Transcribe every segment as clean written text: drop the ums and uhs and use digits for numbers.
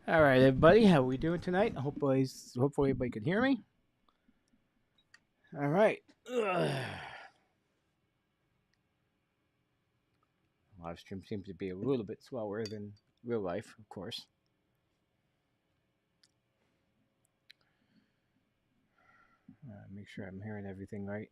All right, everybody, how we doing tonight? Hopefully everybody can hear me. All right. Live stream seems to be a little bit slower than real life, of course. Make sure I'm hearing everything right.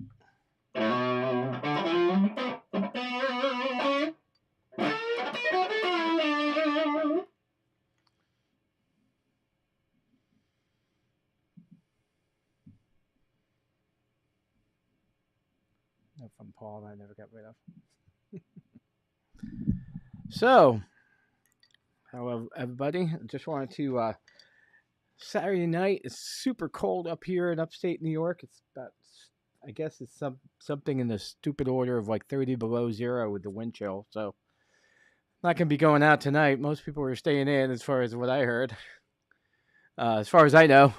From Paul, I never got rid of. So, hello, everybody. Just wanted to Saturday night. It's super cold up here in upstate New York. It's about, I guess it's something in the stupid order of like 30 below zero with the wind chill. So, not gonna be going out tonight. Most people are staying in, as far as what I heard. As far as I know.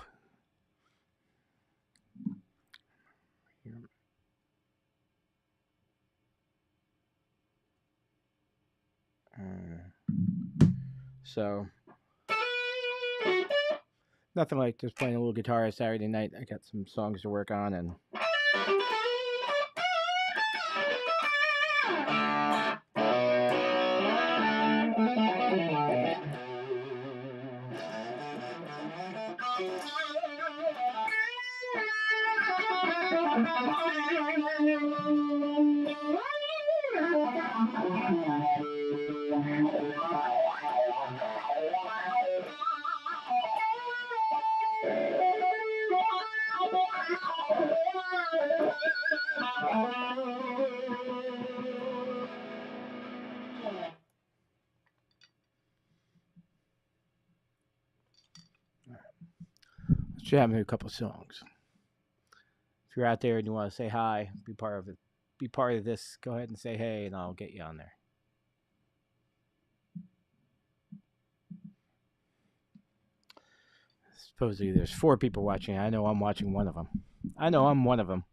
So, nothing like just playing a little guitar Saturday night. I got some songs to work on, and let's jam a couple songs. If you're out there and you want to say hi, be part of it, be part of this, go ahead and say hey, and I'll get you on there. Supposedly there's 4 people watching. I know I'm watching one of them. I know I'm one of them.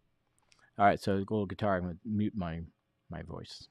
All right, so go guitar. I'm gonna mute my voice.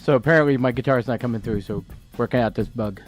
So apparently my guitar is not coming through, so working out this bug.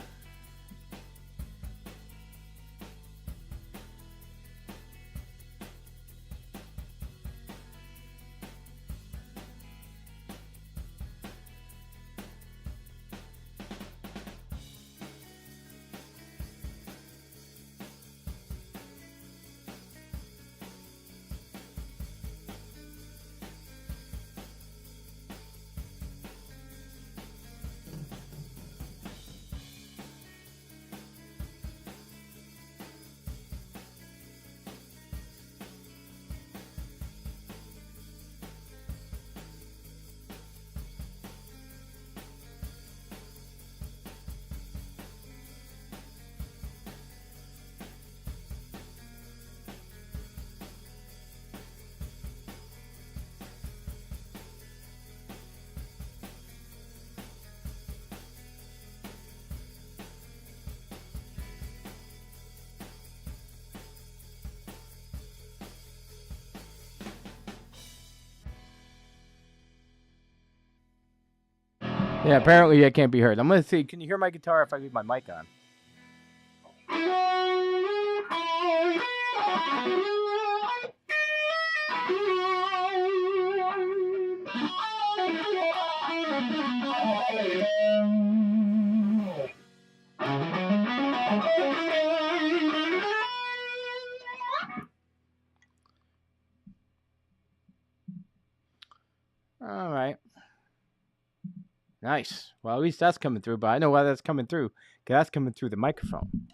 Yeah, apparently it can't be heard. I'm gonna see. Can you hear my guitar if I leave my mic on? All right. Nice. Well, at least that's coming through, but I know why that's coming through. Because that's coming through the microphone.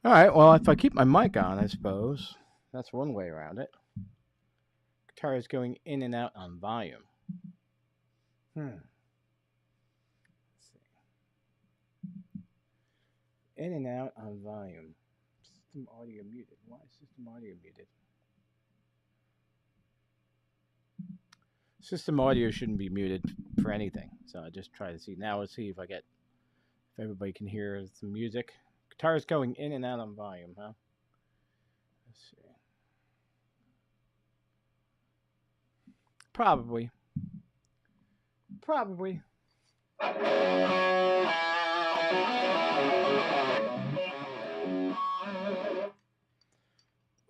All right. Well, if I keep my mic on, I suppose that's one way around it. Guitar is going in and out on volume. Let's see. In and out on volume. System audio muted. Why is system audio muted? System audio shouldn't be muted for anything. So I just try to see now. Let's see if everybody can hear some music. Guitar is going in and out on volume, huh? Let's see. Probably.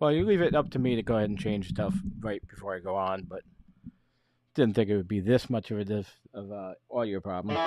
Well, you leave it up to me to go ahead and change stuff right before I go on, but didn't think it would be this much of a audio problem.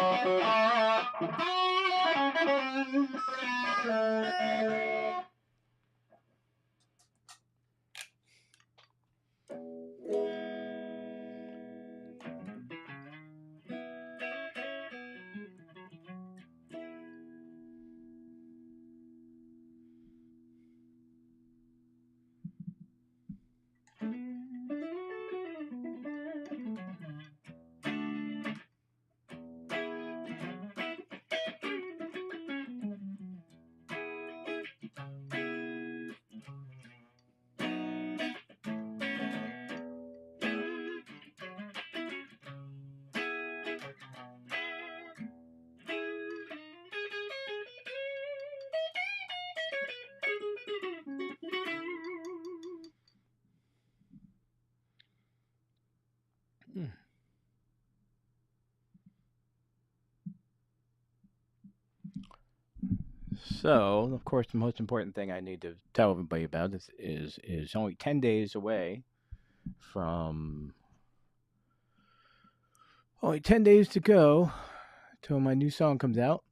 So, of course, the most important thing I need to tell everybody about is only 10 days away from only 10 days to go till my new song comes out.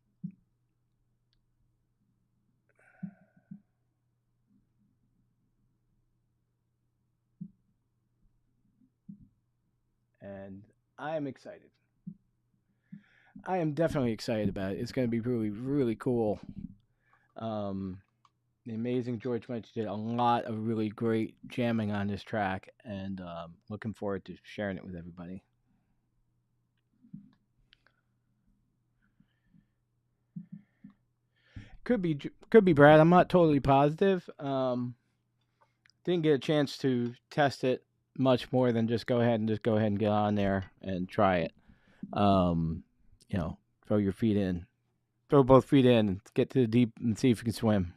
And I am excited. I am definitely excited about it. It's going to be really, really cool. The amazing George Lynch did a lot of really great jamming on this track, and looking forward to sharing it with everybody. Could be Brad. I'm not totally positive. Didn't get a chance to test it much more than just go ahead and get on there and try it. Throw your feet in, throw both feet in, and get to the deep and see if you can swim.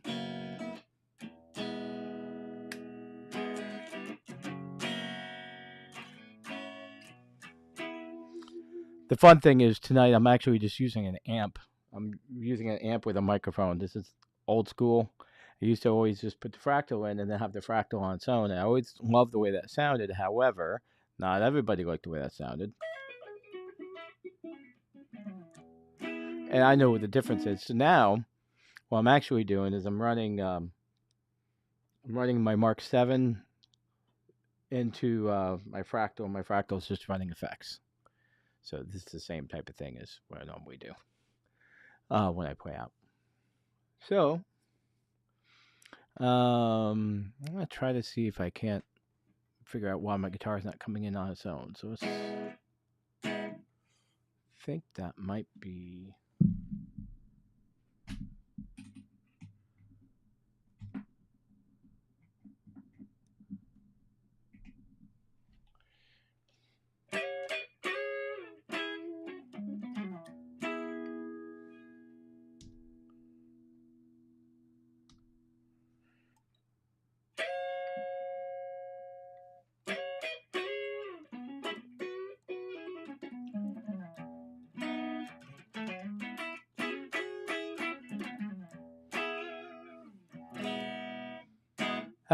The fun thing is tonight I'm actually just using an amp. I'm using an amp with a microphone. This is old school. I used to always just put the fractal in and then have the fractal on its own. And I always loved the way that sounded. However, not everybody liked the way that sounded. And I know what the difference is. So now, what I'm actually doing is I'm running my Mark 7 into my fractal. My fractal is just running effects. So this is the same type of thing as what I normally do when I play out. So I'm gonna try to see if I can't figure out why my guitar is not coming in on its own. So let's think that might be.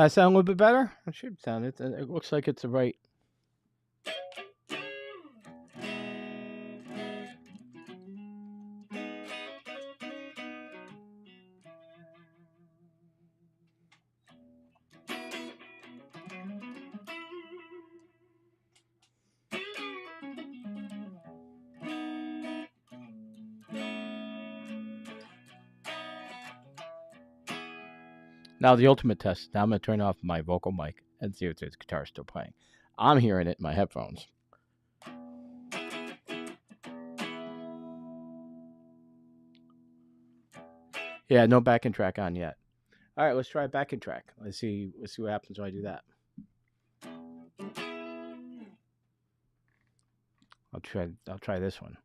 Sound a little bit better? It should sound it. It looks like it's the right. Now the ultimate test. Now I'm gonna turn off my vocal mic and see if the guitar is still playing. I'm hearing it in my headphones. Yeah, no backing track on yet. All right, let's try a backing track. Let's see. Let's see what happens when I do that. I'll try. I'll try this one.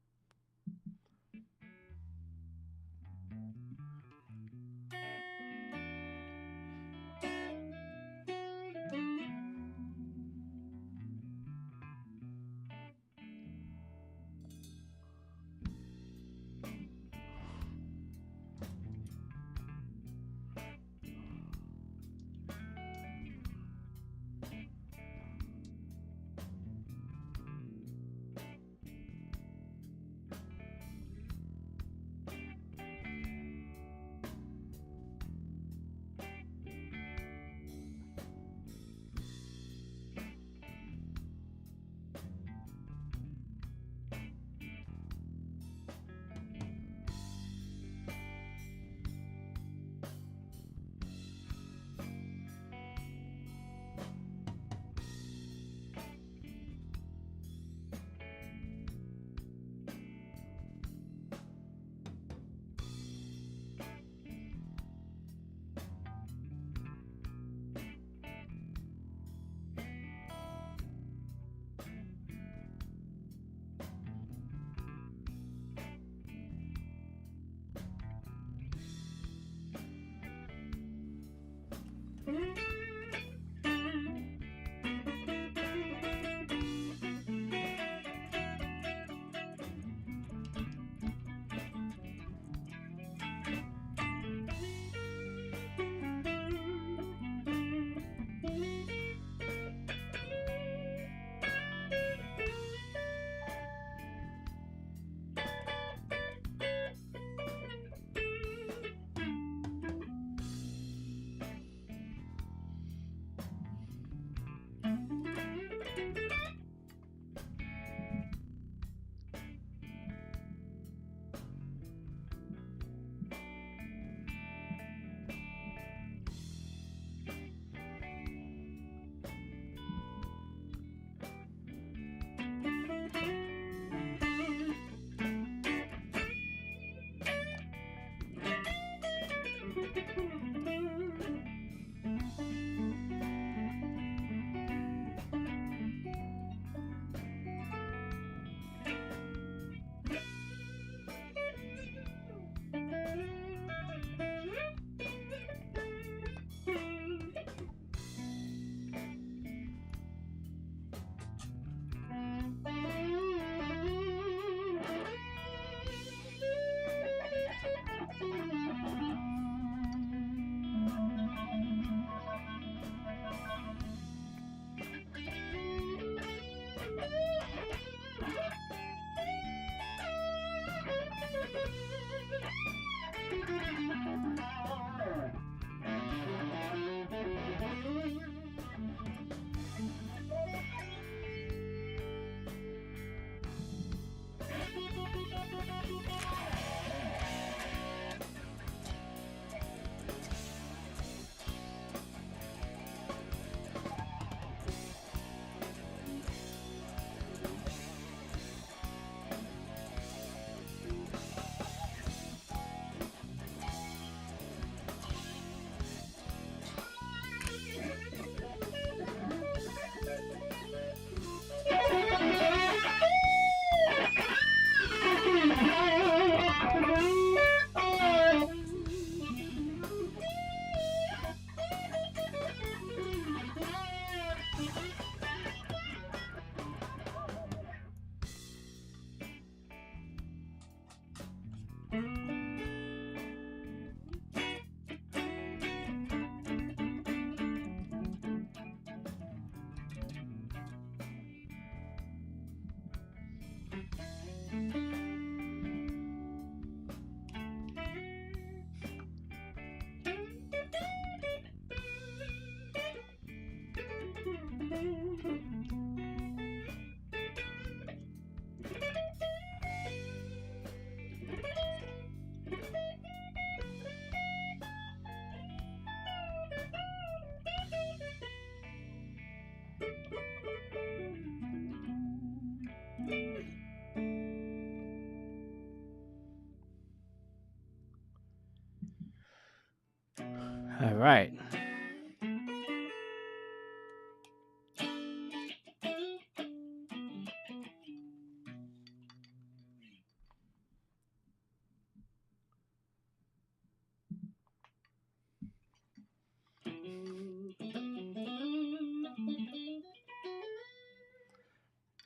All right.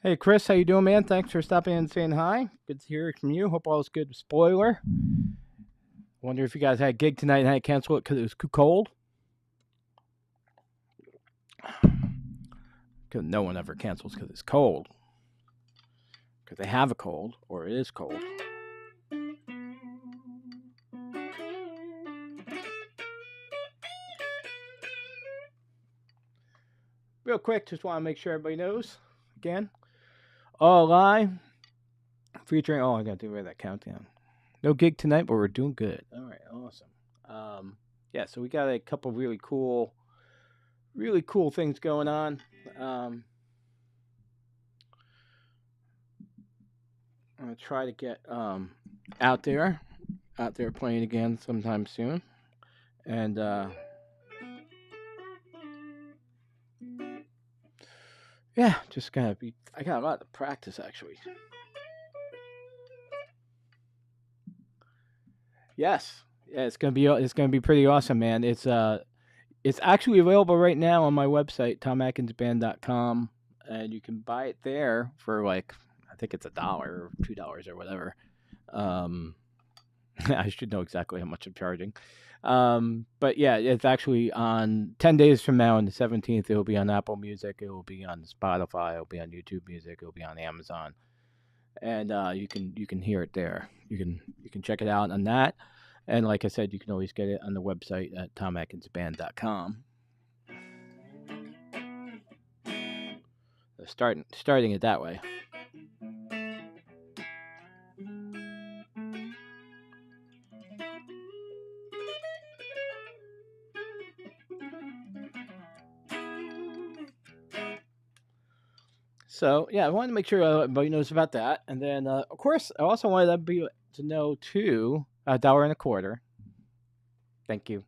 Hey Chris, how you doing, man? Thanks for stopping in and saying hi. Good to hear from you. Hope all is good. Spoiler. Wonder if you guys had a gig tonight and had to cancel it because it was too cold. Because no one ever cancels because it's cold. Because they have a cold or it is cold. Real quick, just want to make sure everybody knows. Again, all live. Featuring, I got to do that countdown. No gig tonight, but we're doing good. All right, awesome. Yeah, so we got a couple really cool things going on. I'm gonna try to get out there playing again sometime soon, and yeah, just gotta be. I got a lot to practice actually. Yes, yeah, it's gonna be pretty awesome, man. It's actually available right now on my website, tomatkinsband.com, and you can buy it there for like I think it's $1 or $2 or whatever. I should know exactly how much I'm charging. But yeah, it's actually on 10 days from now on the 17th. It'll be on Apple Music. It will be on Spotify. It'll be on YouTube Music. It'll be on Amazon, and you can hear it there. You can check it out on that. And like I said, you can always get it on the website at tomatkinsband.com. Starting it that way. So yeah, I wanted to make sure everybody knows about that, and then of course I also wanted everybody to know too $1.25. Thank you.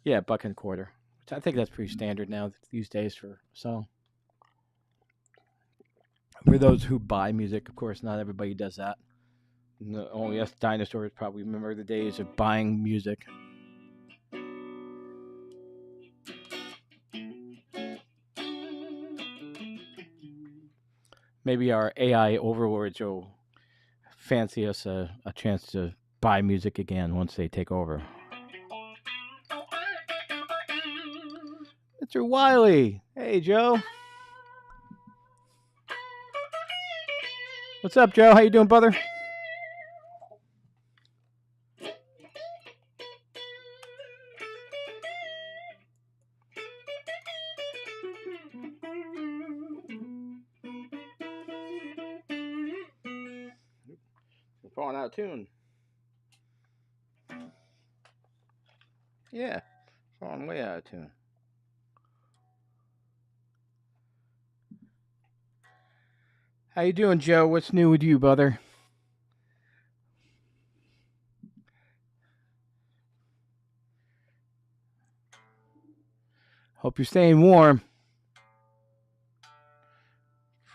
Yeah, $1.25. Which I think that's pretty standard now these days for a song. For those who buy music, of course, not everybody does that. Only us dinosaurs probably remember the days of buying music. Maybe our AI overlords will fancy us a chance to buy music again once they take over. Mr. Wiley. Hey, Joe. What's up, Joe? How you doing, brother? We're falling out of tune. Yeah, falling way out of tune. How you doing, Joe? What's new with you, brother? Hope you're staying warm.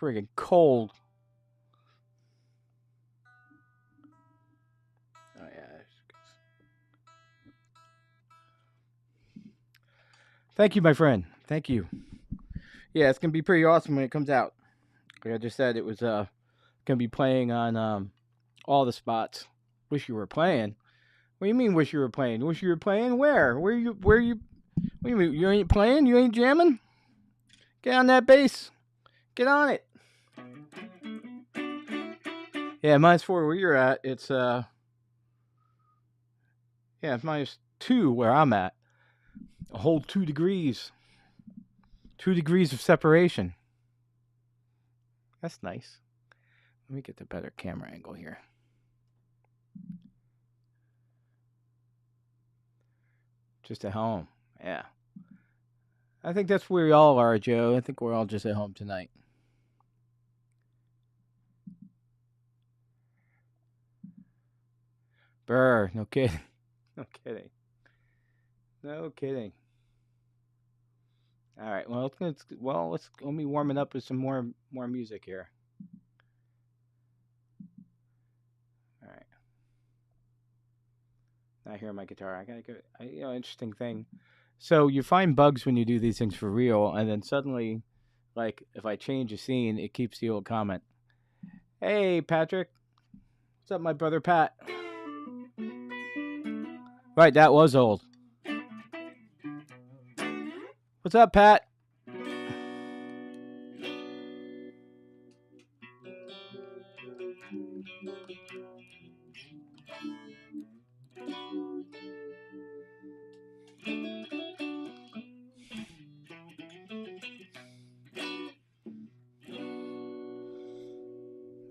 Friggin' cold. Oh yeah. Thank you, my friend. Thank you. Yeah, it's gonna be pretty awesome when it comes out. Like I just said, it was gonna be playing on all the spots. Wish you were playing. What do you mean? Wish you were playing? Wish you were playing? Where? Where you? Where you? What do you mean? You ain't playing? You ain't jamming? Get on that bass. Get on it. Yeah, -4 where you're at. It's yeah, it's -2 where I'm at. A whole 2 degrees. 2 degrees of separation. That's nice. Let me get the better camera angle here. Just at home. Yeah. I think that's where we all are, Joe. I think we're all just at home tonight. Brr, no kidding. No kidding. No kidding. All right. Well, let's let me warm it up with some more music here. All right. Not hearing my guitar. I gotta go. Interesting thing. So you find bugs when you do these things for real, and then suddenly, like if I change a scene, it keeps the old comment. Hey, Patrick. What's up, my brother Pat? Right, that was old. What's up, Pat?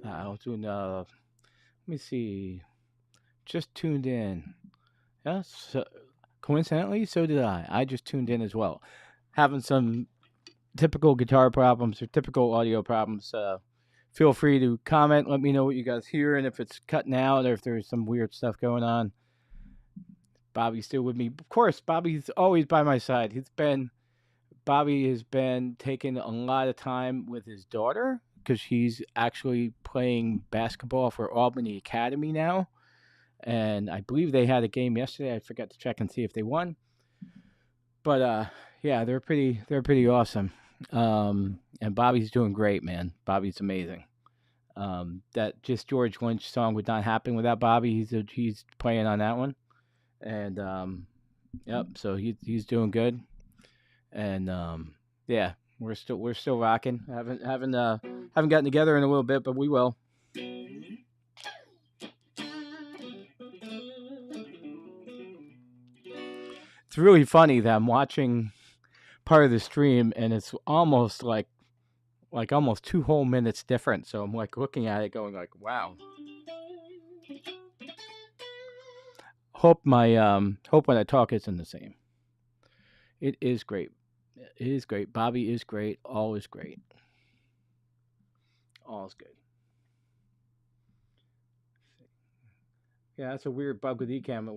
I was doing. Let me see. Just tuned in. Yes. Coincidentally, so did I. I just tuned in as well. Having some typical guitar problems or typical audio problems. Feel free to comment. Let me know what you guys hear and if it's cutting out or if there's some weird stuff going on. Bobby's still with me. Of course, Bobby's always by my side. Bobby has been taking a lot of time with his daughter because he's actually playing basketball for Albany Academy now. And I believe they had a game yesterday. I forgot to check and see if they won. But yeah, they're pretty awesome. And Bobby's doing great, man. Bobby's amazing. That Just George Lynch song would not happen without Bobby. He's playing on that one, and yep. So he's doing good, and yeah, we're still rocking. Haven't gotten together in a little bit, but we will. It's really funny that I'm watching part of the stream, and it's almost like almost 2 whole minutes different. So I'm like looking at it, going like, wow. Hope when I talk isn't the same. It is great. It is great. Bobby is great. All is great. All is good. Yeah, that's a weird bug with Ecamm. But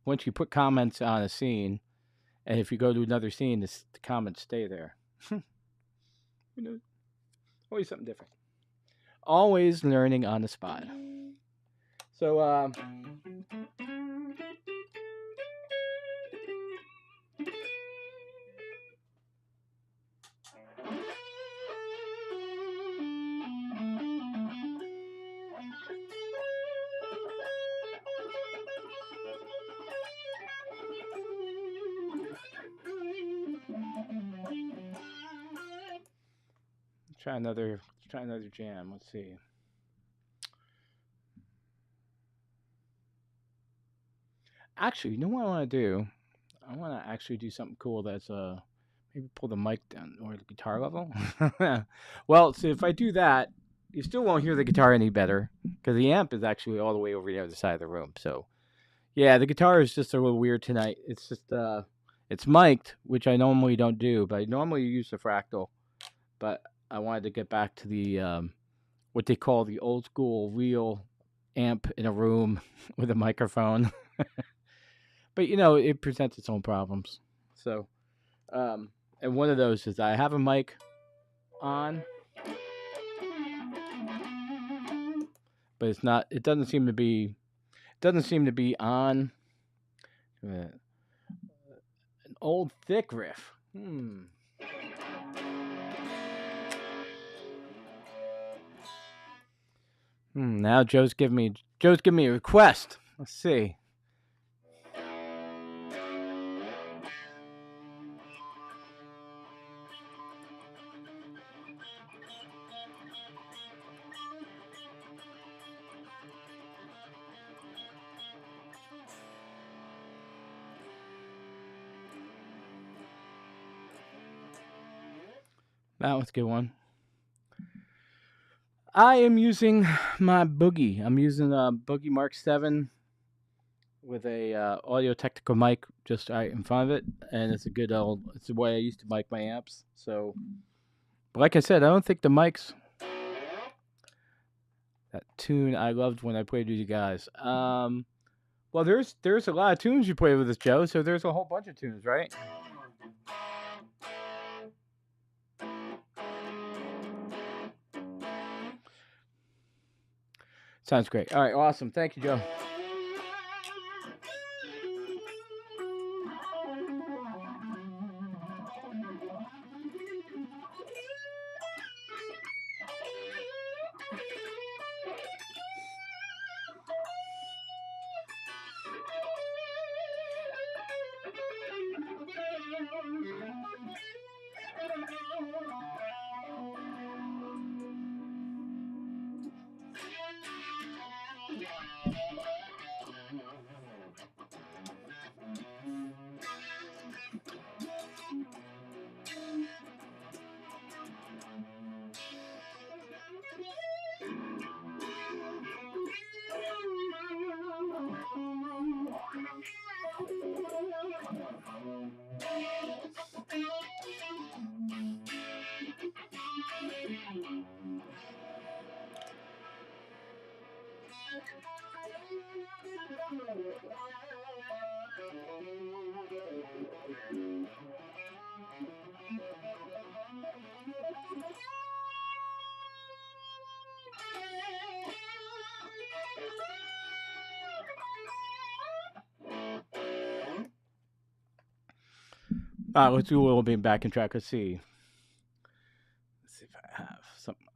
once you put comments on a scene, and if you go to another scene, the comments stay there. You know, always something different. Always learning on the spot. So try another jam. Let's see. Actually, you know what I want to do? I want to actually do something cool that's maybe pull the mic down or the guitar level. Well, so if I do that, you still won't hear the guitar any better because the amp is actually all the way over the other side of the room. So yeah, the guitar is just a little weird tonight. It's just it's mic'd, which I normally don't do, but I normally use the Fractal. But I wanted to get back to the what they call the old school real amp in a room with a microphone. But it presents its own problems. So, and one of those is I have a mic on, but it's not. It doesn't seem to be. On. An old thick riff. Now Joe's giving me a request. Let's see. That was a good one. I am using my Boogie. I'm using a Boogie Mark 7 with a Audio Technica mic just right in front of it, and it's a good old. It's the way I used to mic my amps. So, but like I said, I don't think the mics. That tune I loved when I played with you guys. Well, there's a lot of tunes you play with us, Joe. So there's a whole bunch of tunes, right? Sounds great. All right, awesome. Thank you, Joe. Let's do a little bit back in track. Let's see. Let's see if I have something.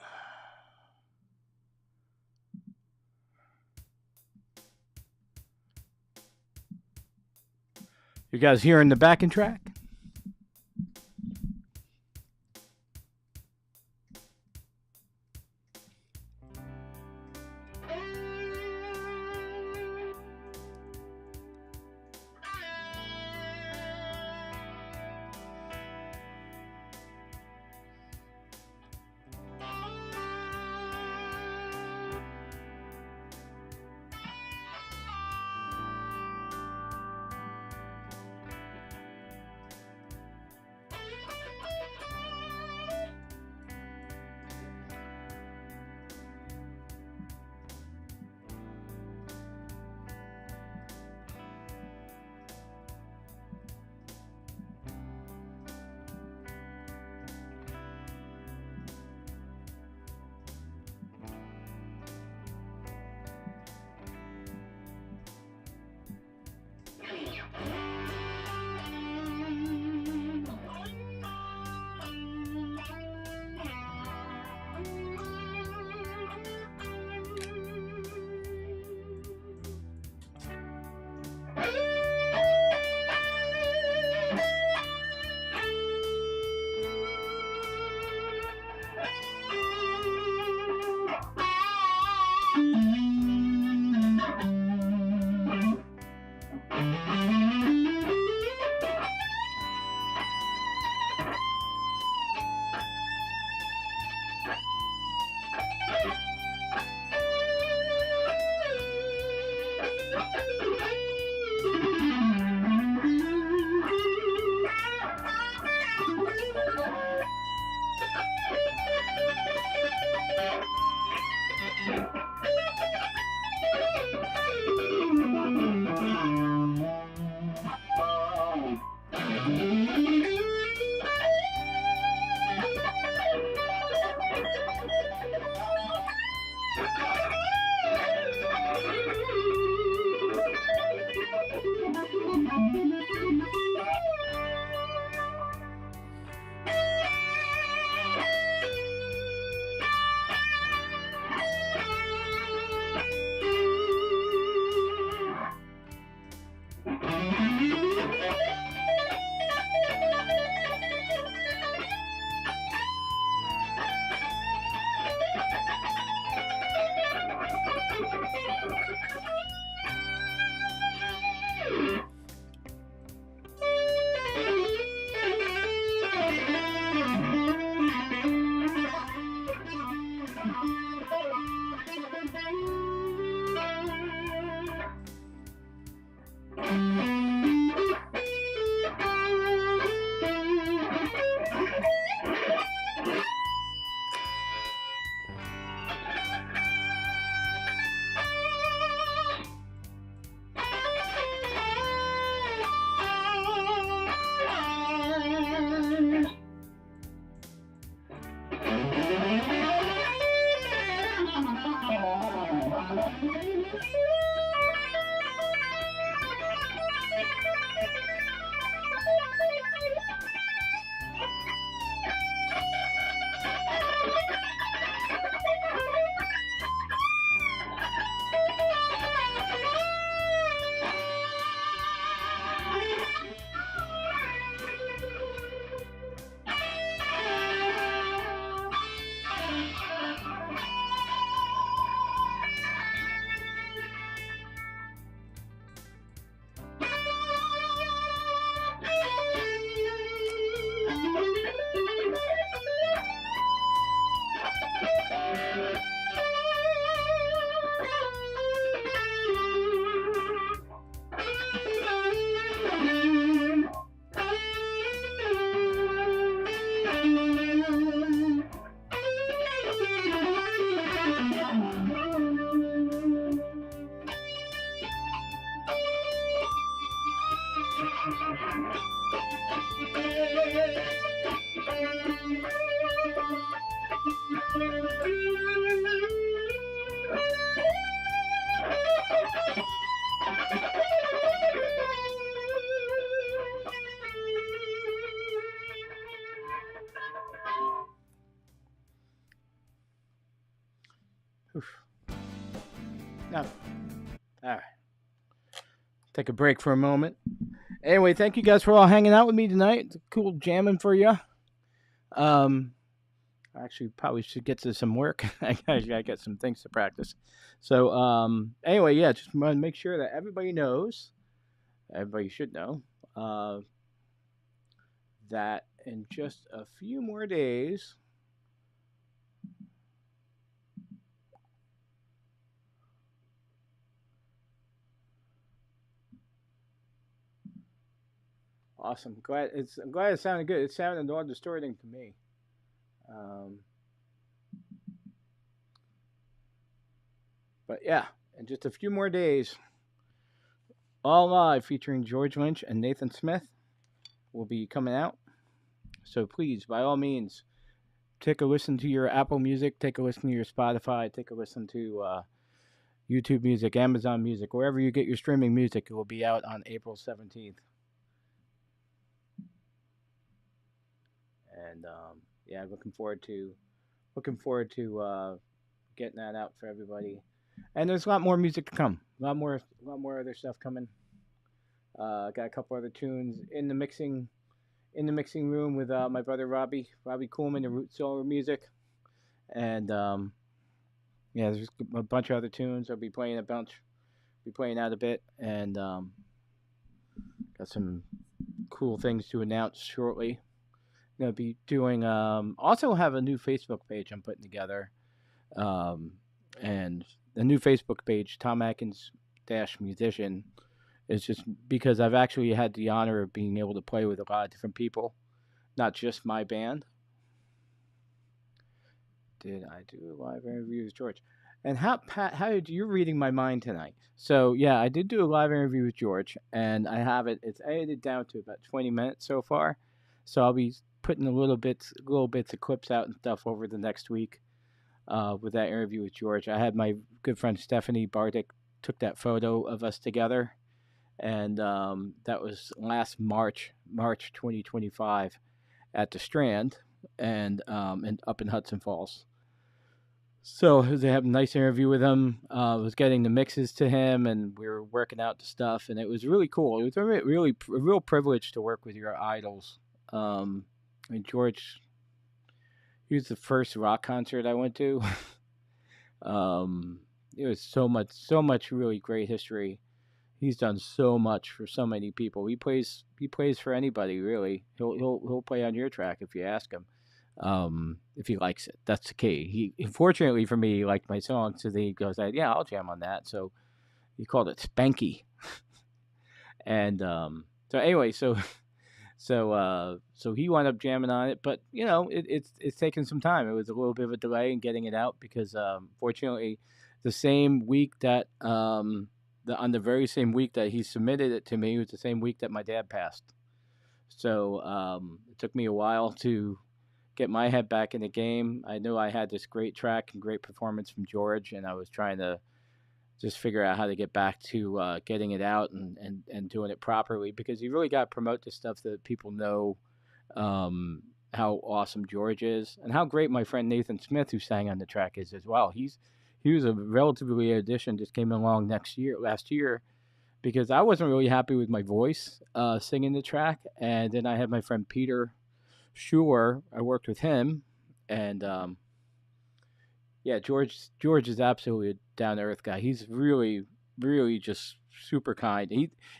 You guys hearing the backing track? Oof. No. All right. Take a break for a moment. Anyway, thank you guys for all hanging out with me tonight. It's cool jamming for you. Um, Actually, probably should get to some work. I gotta get some things to practice. So, anyway, yeah, just want to make sure that everybody knows. Everybody should know that in just a few more days. Awesome. I'm glad it sounded good. It sounded non distorting to me. Um, but yeah, in just a few more days, all live featuring George Lynch and Nathan Smith will be coming out. So please, by all means, take a listen to your Apple Music, take a listen to your Spotify, take a listen to YouTube Music, Amazon Music, wherever you get your streaming music. It will be out on April 17th. And yeah, looking forward to getting that out for everybody. And there's a lot more music to come. A lot more other stuff coming. Got a couple other tunes in the mixing room with my brother Robbie Coolman, the Root Solar Music, and yeah, there's a bunch of other tunes. I'll be playing be playing out a bit, and got some cool things to announce shortly. Gonna be doing also have a new Facebook page I'm putting together, and the new Facebook page, Tom Atkins Musician. It's just because I've actually had the honor of being able to play with a lot of different people, not just my band. Did I do a live interview with George? And how did you reading my mind tonight? So yeah, I did do a live interview with George, and I have it. It's edited down to about 20 minutes so far. So I'll be putting little bits of clips out and stuff over the next week with that interview with George. I had my good friend Stephanie Bardick took that photo of us together, and that was last March 2025, at the Strand, and up in Hudson Falls. So they had a nice interview with him. I was getting the mixes to him, and we were working out the stuff, and it was really cool. It was a real privilege to work with your idols. And George, he was the first rock concert I went to. It was so much really great history. He's done so much for so many people. He plays for anybody really. He'll play on your track if you ask him. If he likes it, that's the key. He fortunately for me, he liked my song, so then he goes, "Yeah, I'll jam on that." So he called it Spanky, and so anyway, so he wound up jamming on it, but it's taken some time. It was a little bit of a delay in getting it out because fortunately, the same week that on the very same week that he submitted it to me was the same week that my dad passed. So it took me a while to get my head back in the game. I knew I had this great track and great performance from George, and I was trying to just figure out how to get back to getting it out and doing it properly, because you really got to promote the stuff that people know how awesome George is and how great my friend Nathan Smith, who sang on the track, is as well. He was a relatively new addition, just came along last year, because I wasn't really happy with my voice singing the track, and then I had my friend Peter Schuer. I worked with him, and yeah, George is absolutely a down to earth guy. He's really just super kind.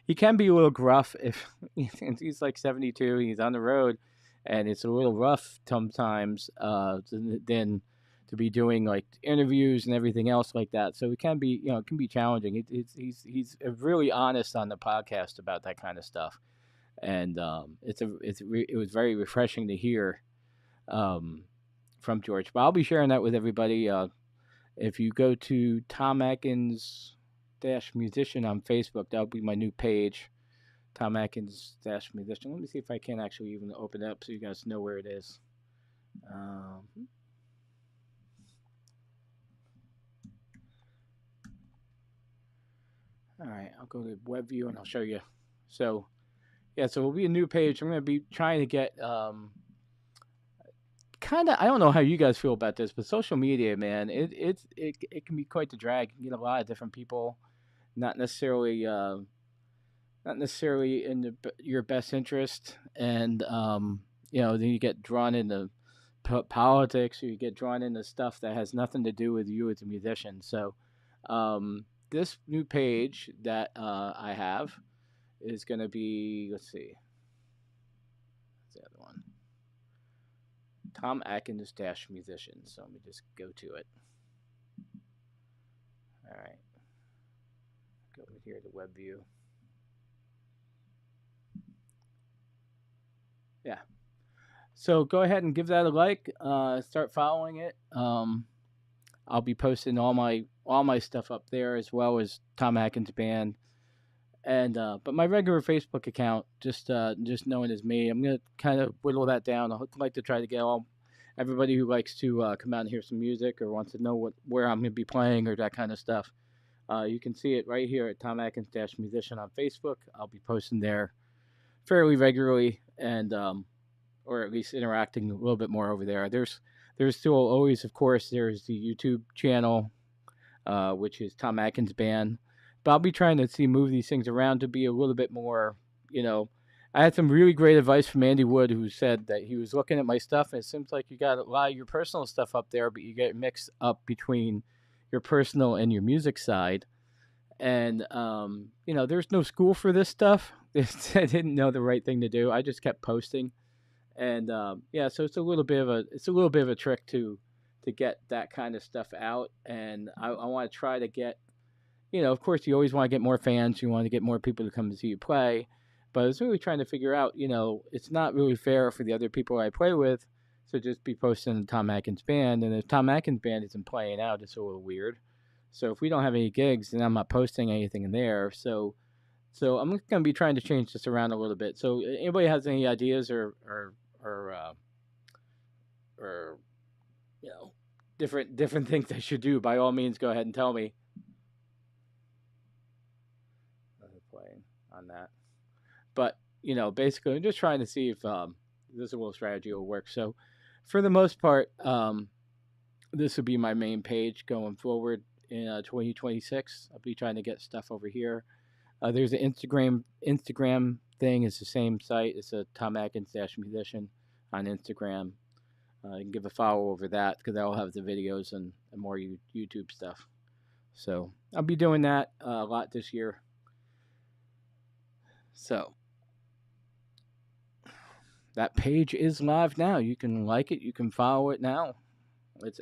He can be a little gruff if he's like 72. He's on the road, and it's a little rough sometimes than to be doing like interviews and everything else like that. So it can be, it can be challenging. He's really honest on the podcast about that kind of stuff, and it was very refreshing to hear um, from George. But I'll be sharing that with everybody. If you go to Tom Atkins dash musician on Facebook, that'll be my new page. Tom Atkins dash musician. Let me see if I can actually even open it up so you guys know where it is. All right, I'll go to web view and I'll show you. So yeah, so it'll be a new page. I'm gonna be trying to get kind of. I don't know how you guys feel about this, but social media, man, it can be quite the drag. You can get a lot of different people, not necessarily in your best interest, and then you get drawn into politics, or you get drawn into stuff that has nothing to do with you as a musician. So this new page that I have is going to be, let's see, what's the other one? Tom Atkins dash musician. So let me just go to it. All right, go over here to web view. Yeah. So go ahead and give that a like. Start following it. I'll be posting all my stuff up there, as well as Tom Atkins Band. And but my regular Facebook account, just known as me, I'm gonna kind of whittle that down. I'd like to try to get everybody who likes to come out and hear some music or wants to know where I'm gonna be playing or that kind of stuff. You can see it right here at Tom Atkins Musician on Facebook. I'll be posting there fairly regularly, and or at least interacting a little bit more over there. There's still always, of course, there's the YouTube channel, which is Tom Atkins Band. But I'll be trying to move these things around to be a little bit more, I had some really great advice from Andy Wood, who said that he was looking at my stuff, and it seems like you got a lot of your personal stuff up there, but you get mixed up between your personal and your music side. And there's no school for this stuff. I didn't know the right thing to do. I just kept posting, and so it's a little bit of a trick to get that kind of stuff out. And I want to try to get, of course, you always want to get more fans. You want to get more people to come and see you play. But I was really trying to figure out, it's not really fair for the other people I play with to just be posting the Tom Atkins Band. And if Tom Atkins Band isn't playing out, it's a little weird. So if we don't have any gigs, then I'm not posting anything in there. So I'm going to be trying to change this around a little bit. So anybody has any ideas or different things I should do, by all means, go ahead and tell me. Playing on that, but basically, I'm just trying to see if this little strategy will work. So, for the most part, this will be my main page going forward in 2026. I'll be trying to get stuff over here. There's an Instagram thing. It's the same site. It's a Tom Atkins Musician on Instagram. You can give a follow over that, because I'll have the videos and more YouTube stuff. So I'll be doing that a lot this year. So that page is live now. You can like it. You can follow it now.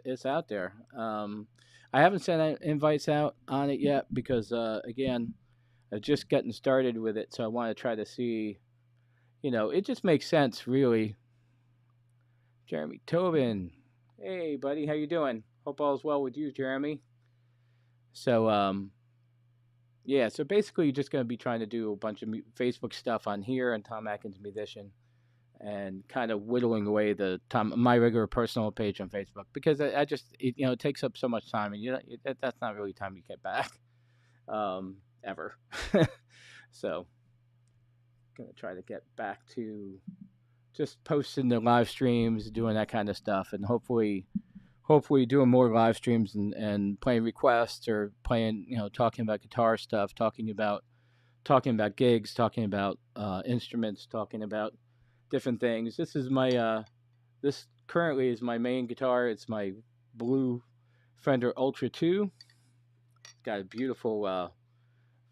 It's out there. I haven't sent invites out on it yet because again, I'm just getting started with it. So I want to try to see. It just makes sense, really. Jeremy Tobin, hey buddy, how you doing? Hope all's well with you, Jeremy. So yeah, so basically, you're just going to be trying to do a bunch of Facebook stuff on here and Tom Atkins Musician, and kind of whittling away my regular personal page on Facebook, because I just it takes up so much time, and that's not really time you get back, ever. So, gonna try to get back to just posting the live streams, doing that kind of stuff, and hopefully doing more live streams and playing requests, or playing, talking about guitar stuff, talking about gigs, talking about instruments, talking about different things. This is this currently is my main guitar. It's my blue Fender Ultra 2. It's got a beautiful,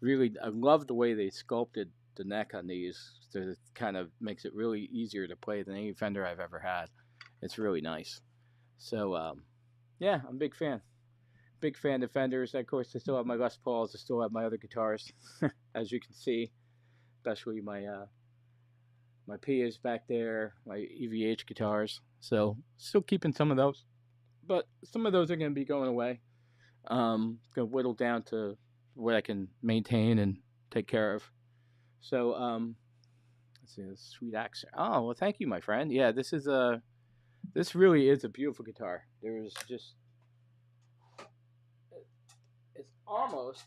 really, I love the way they sculpted the neck on these. it kind of makes it really easier to play than any Fender I've ever had. It's really nice. So yeah, I'm a big fan. Big fan of Fenders. Of course, I still have my Les Pauls. I still have my other guitars, as you can see, especially my Pias back there, my EVH guitars. So still keeping some of those, but some of those are going to be going away. Going to whittle down to what I can maintain and take care of. So let's see, a sweet accent. Oh well, thank you, my friend. Yeah, this really is a beautiful guitar. There's just it's almost.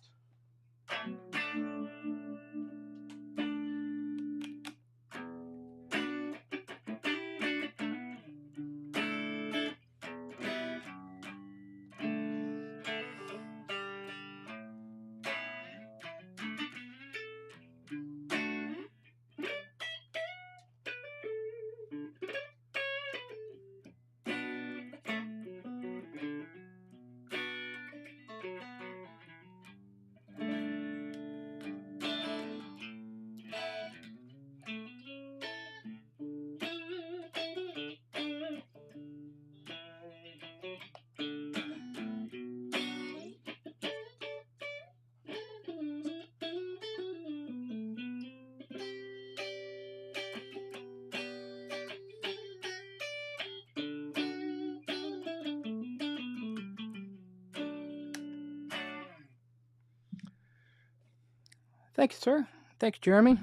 Thank you, sir. Thank you, Jeremy.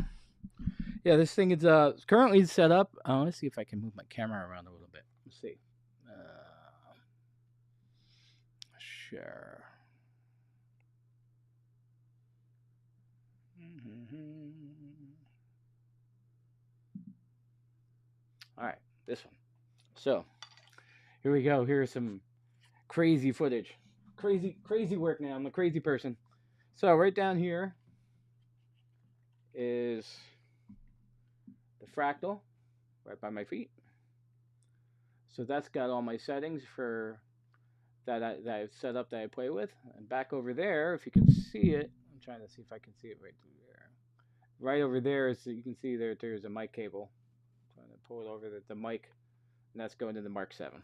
Yeah, this thing is currently set up. Let's see if I can move my camera around a little bit. Let's see. Share. All right, this one. So here we go. Here's some crazy footage. Crazy work now. I'm a crazy person. So right down here is the fractal right by my feet. So that's got all my settings for that I've set up that I play with. And back over there, if you can see it, I'm trying to see if I can see it right through there. Right over there, so you can see there's a mic cable. I'm trying to pull it over the mic, and that's going to the Mark 7.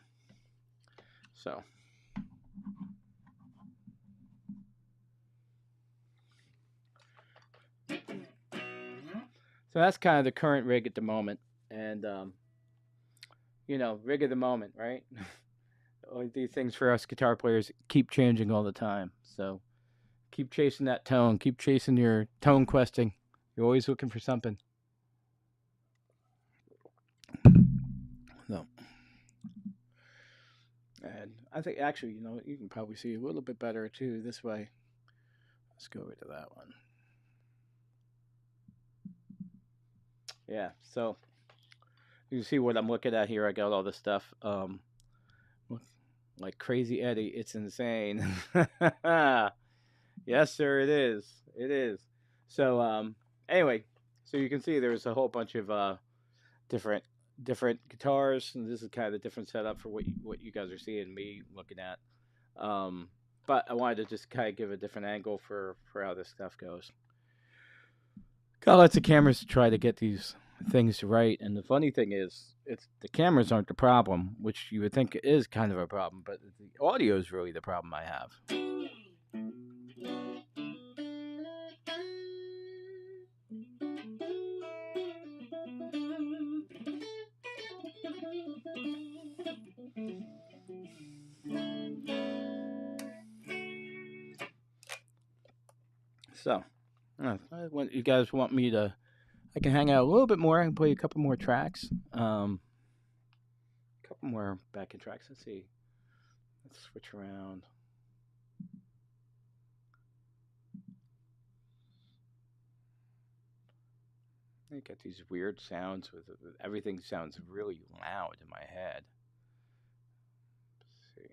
So that's kind of the current rig at the moment, and you know, rig of the moment, right? These things for us guitar players keep changing all the time. So keep chasing that tone. Keep chasing your tone questing. You're always looking for something. No. And I think actually, you know, you can probably see a little bit better too this way. Let's go over to that one. Yeah, so you can see what I'm looking at here. I got all this stuff. Like Crazy Eddie, it's insane. Yes, sir, it is. It is. So anyway, so you can see there's a whole bunch of different guitars, and this is kind of the different setup for what you guys are seeing me looking at. But I wanted to just kind of give a different angle for how this stuff goes. Got lots of cameras to try to get these things right, and the funny thing is, it's the cameras aren't the problem, which you would think is kind of a problem, but the audio is really the problem I have. So, you guys want me to, I can hang out a little bit more. I can play a couple more tracks. A couple more backing tracks. Let's see. Let's switch around. I get these weird sounds with everything sounds really loud in my head. Let's see.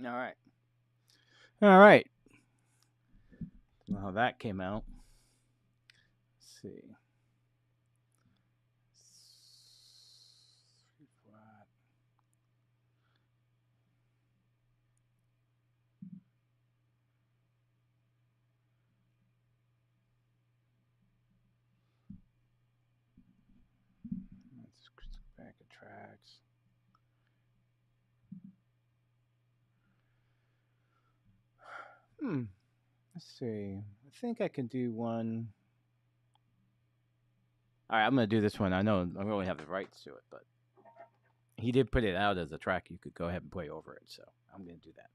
All right. All right. Well, how that came out. Let's see. Flat. Let's go back to tracks. Let's see. I think I can do one. All right, I'm gonna do this one. I know I don't really have the rights to it, but he did put it out as a track. You could go ahead and play over it, so I'm gonna do that.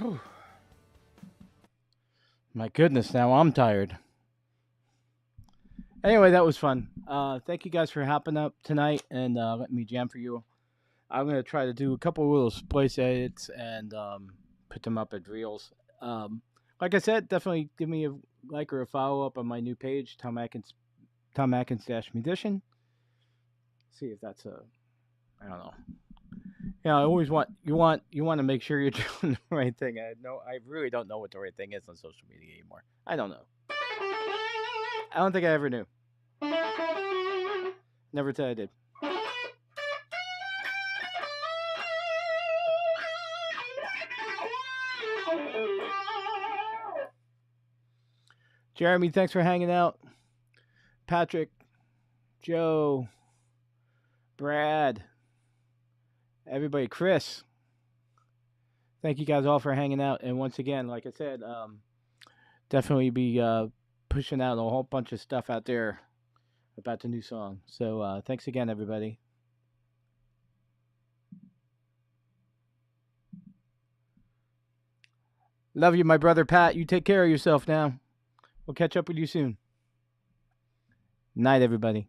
Whew. My goodness, now I'm tired. Anyway, that was fun. Thank you guys for hopping up tonight and letting me jam for you. I'm gonna try to do a couple of little splice edits and put them up as reels. Like I said, definitely give me a like or a follow up on my new page, Tom Atkins Dash Musician. See if that's a, I don't know. Yeah, I always want to make sure you're doing the right thing. I really don't know what the right thing is on social media anymore. I don't know. I don't think I ever knew. Never said I did. Jeremy, thanks for hanging out. Patrick, Joe, Brad, everybody, Chris. Thank you guys all for hanging out. And once again, like I said, definitely be pushing out a whole bunch of stuff out there about the new song. So thanks again, everybody. Love you, my brother Pat. You take care of yourself now. We'll catch up with you soon. Night, everybody.